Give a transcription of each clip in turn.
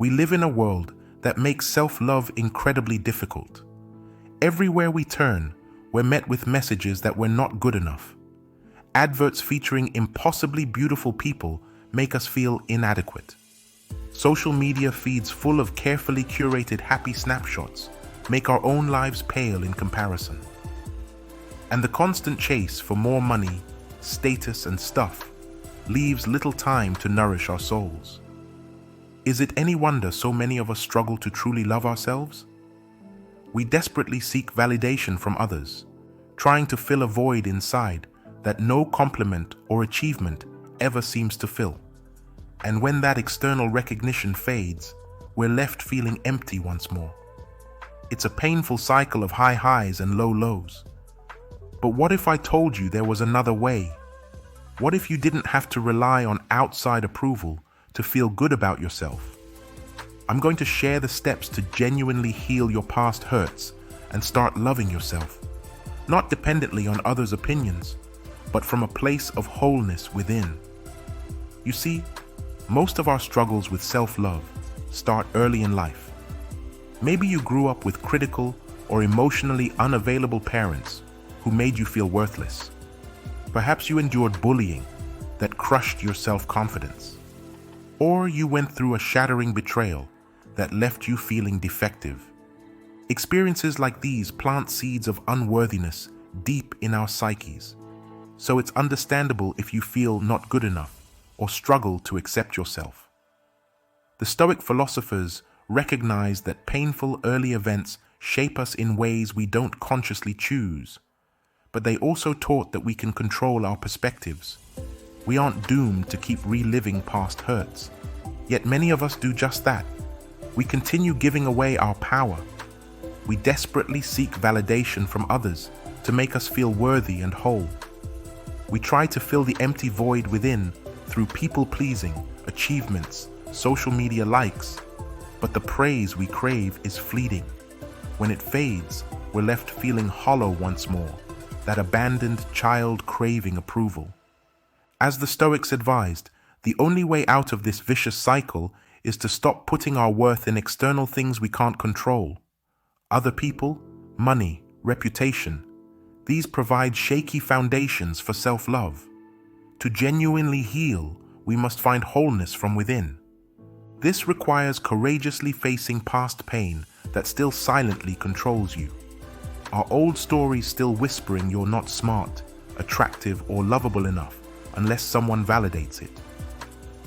We live in a world that makes self-love incredibly difficult. Everywhere we turn, we're met with messages that we're not good enough. Adverts featuring impossibly beautiful people make us feel inadequate. Social media feeds full of carefully curated happy snapshots make our own lives pale in comparison. And the constant chase for more money, status, and stuff leaves little time to nourish our souls. Is it any wonder so many of us struggle to truly love ourselves? We desperately seek validation from others, trying to fill a void inside that no compliment or achievement ever seems to fill. And when that external recognition fades, we're left feeling empty once more. It's a painful cycle of high highs and low lows. But what if I told you there was another way? What if you didn't have to rely on outside approval to feel good about yourself? I'm going to share the steps to genuinely heal your past hurts and start loving yourself, not dependently on others' opinions, but from a place of wholeness within. You see, most of our struggles with self-love start early in life. Maybe you grew up with critical or emotionally unavailable parents who made you feel worthless. Perhaps you endured bullying that crushed your self-confidence. Or you went through a shattering betrayal that left you feeling defective. Experiences like these plant seeds of unworthiness deep in our psyches. So it's understandable if you feel not good enough or struggle to accept yourself. The Stoic philosophers recognized that painful early events shape us in ways we don't consciously choose. But they also taught that we can control our perspectives. We aren't doomed to keep reliving past hurts. Yet many of us do just that. We continue giving away our power. We desperately seek validation from others to make us feel worthy and whole. We try to fill the empty void within through people-pleasing, achievements, social media likes. But the praise we crave is fleeting. When it fades, we're left feeling hollow once more, that abandoned child craving approval. As the Stoics advised, the only way out of this vicious cycle is to stop putting our worth in external things we can't control. Other people, money, reputation. These provide shaky foundations for self-love. To genuinely heal, we must find wholeness from within. This requires courageously facing past pain that still silently controls you. Are old stories still whispering you're not smart, attractive, or lovable enough unless someone validates it?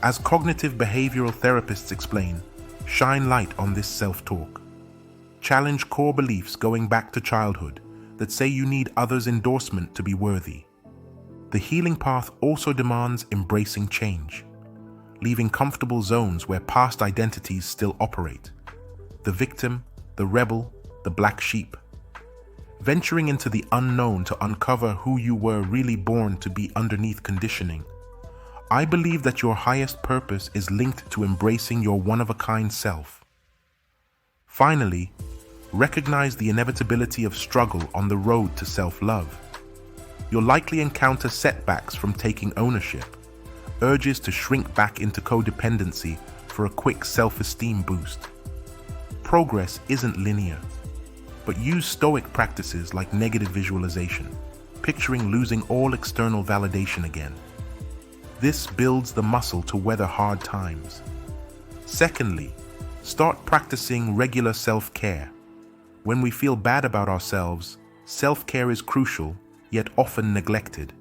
As cognitive behavioral therapists explain, shine light on this self-talk. Challenge core beliefs going back to childhood that say you need others' endorsement to be worthy. The healing path also demands embracing change, leaving comfortable zones where past identities still operate. The victim, the rebel, the black sheep. Venturing into the unknown to uncover who you were really born to be underneath conditioning. I believe that your highest purpose is linked to embracing your one-of-a-kind self. Finally, recognize the inevitability of struggle on the road to self-love. You'll likely encounter setbacks from taking ownership, urges to shrink back into codependency for a quick self-esteem boost. Progress isn't linear, but use Stoic practices like negative visualization, picturing losing all external validation again. This builds the muscle to weather hard times. Secondly, start practicing regular self-care. When we feel bad about ourselves, self-care is crucial, yet often neglected.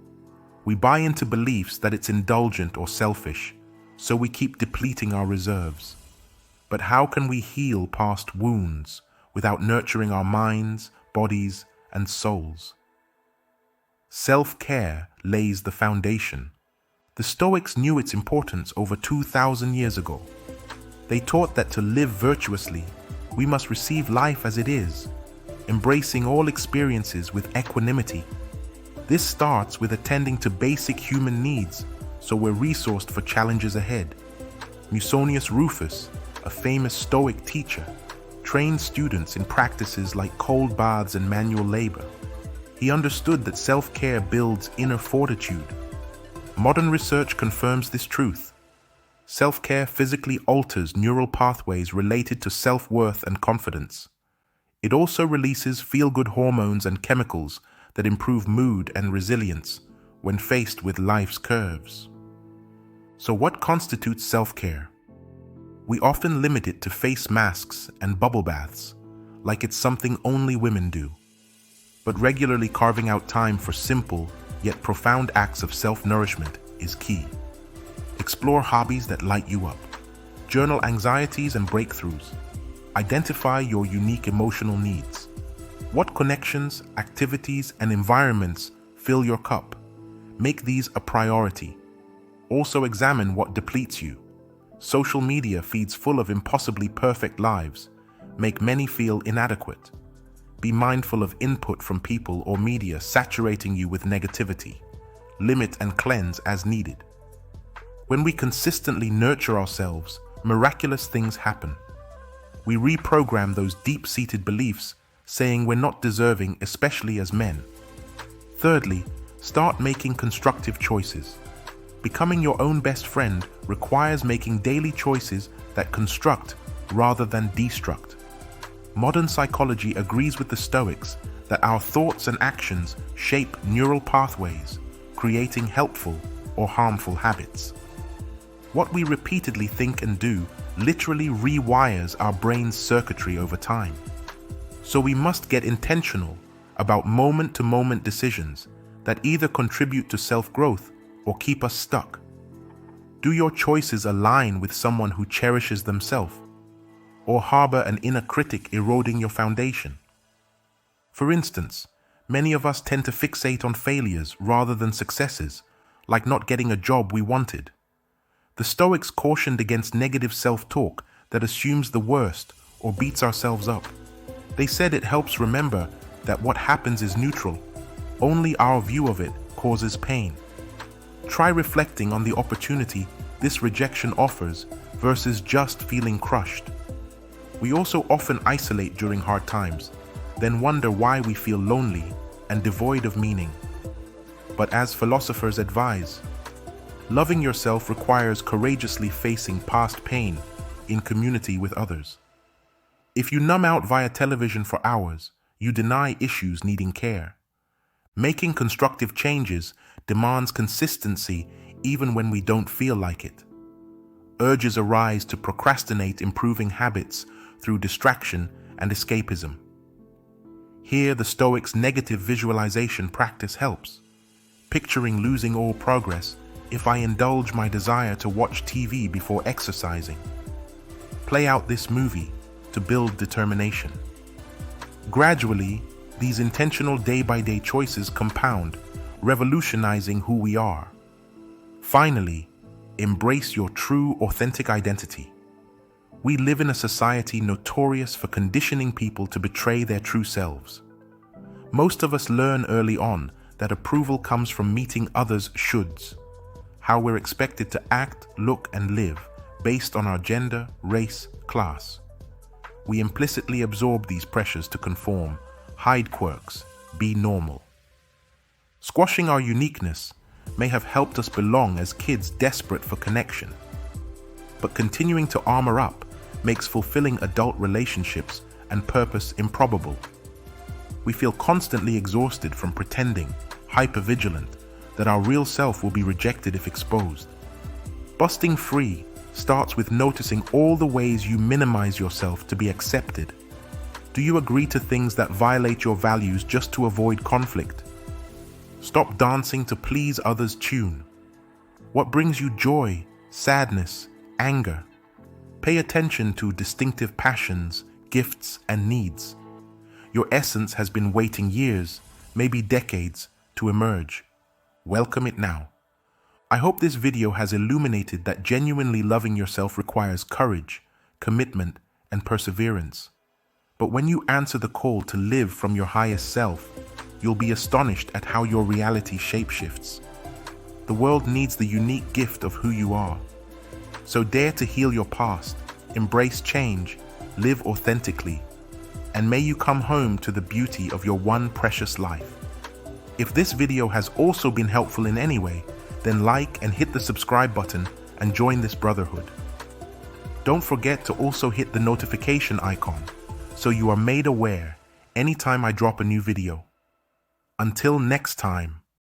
We buy into beliefs that it's indulgent or selfish, so we keep depleting our reserves. But how can we heal past wounds without nurturing our minds, bodies, and souls? Self-care lays the foundation. The Stoics knew its importance over 2,000 years ago. They taught that to live virtuously, we must receive life as it is, embracing all experiences with equanimity. This starts with attending to basic human needs, so we're resourced for challenges ahead. Musonius Rufus, a famous Stoic teacher, trained students in practices like cold baths and manual labor. He understood that self-care builds inner fortitude. Modern research confirms this truth. Self-care physically alters neural pathways related to self-worth and confidence. It also releases feel-good hormones and chemicals that improve mood and resilience when faced with life's curves. So what constitutes self-care? We often limit it to face masks and bubble baths, like it's something only women do. But regularly carving out time for simple yet profound acts of self-nourishment is key. Explore hobbies that light you up. Journal anxieties and breakthroughs. Identify your unique emotional needs. What connections, activities, and environments fill your cup? Make these a priority. Also examine what depletes you. Social media feeds full of impossibly perfect lives make many feel inadequate. Be mindful of input from people or media saturating you with negativity. Limit and cleanse as needed. When we consistently nurture ourselves, miraculous things happen. We reprogram those deep-seated beliefs, saying we're not deserving, especially as men. Thirdly, start making constructive choices. Becoming your own best friend requires making daily choices that construct rather than destruct. Modern psychology agrees with the Stoics that our thoughts and actions shape neural pathways, creating helpful or harmful habits. What we repeatedly think and do literally rewires our brain's circuitry over time. So we must get intentional about moment-to-moment decisions that either contribute to self-growth or keep us stuck. Do your choices align with someone who cherishes themselves, or harbor an inner critic eroding your foundation? For instance, many of us tend to fixate on failures rather than successes, like not getting a job we wanted. The Stoics cautioned against negative self-talk that assumes the worst or beats ourselves up. They said it helps remember that what happens is neutral. Only our view of it causes pain. Try reflecting on the opportunity this rejection offers versus just feeling crushed. We also often isolate during hard times, then wonder why we feel lonely and devoid of meaning. But as philosophers advise, loving yourself requires courageously facing past pain in community with others. If you numb out via television for hours, you deny issues needing care. Making constructive changes demands consistency even when we don't feel like it. Urges arise to procrastinate improving habits through distraction and escapism. Here, the Stoics' negative visualization practice helps. Picturing losing all progress if I indulge my desire to watch TV before exercising. Play out this movie to build determination. Gradually, these intentional day-by-day choices compound, revolutionizing who we are. Finally, embrace your true, authentic identity. We live in a society notorious for conditioning people to betray their true selves. Most of us learn early on that approval comes from meeting others' shoulds, how we're expected to act, look, and live based on our gender, race, class. We implicitly absorb these pressures to conform, hide quirks, be normal. Squashing our uniqueness may have helped us belong as kids desperate for connection. But continuing to armor up makes fulfilling adult relationships and purpose improbable. We feel constantly exhausted from pretending, hypervigilant, that our real self will be rejected if exposed. Busting free starts with noticing all the ways you minimize yourself to be accepted. Do you agree to things that violate your values just to avoid conflict? Stop dancing to please others' tune. What brings you joy, sadness, anger? Pay attention to distinctive passions, gifts, and needs. Your essence has been waiting years, maybe decades, to emerge. Welcome it now. I hope this video has illuminated that genuinely loving yourself requires courage, commitment, and perseverance. But when you answer the call to live from your highest self, you'll be astonished at how your reality shapeshifts. The world needs the unique gift of who you are. So dare to heal your past, embrace change, live authentically, and may you come home to the beauty of your one precious life. If this video has also been helpful in any way, then like and hit the subscribe button and join this brotherhood. Don't forget to also hit the notification icon so you are made aware anytime I drop a new video. Until next time.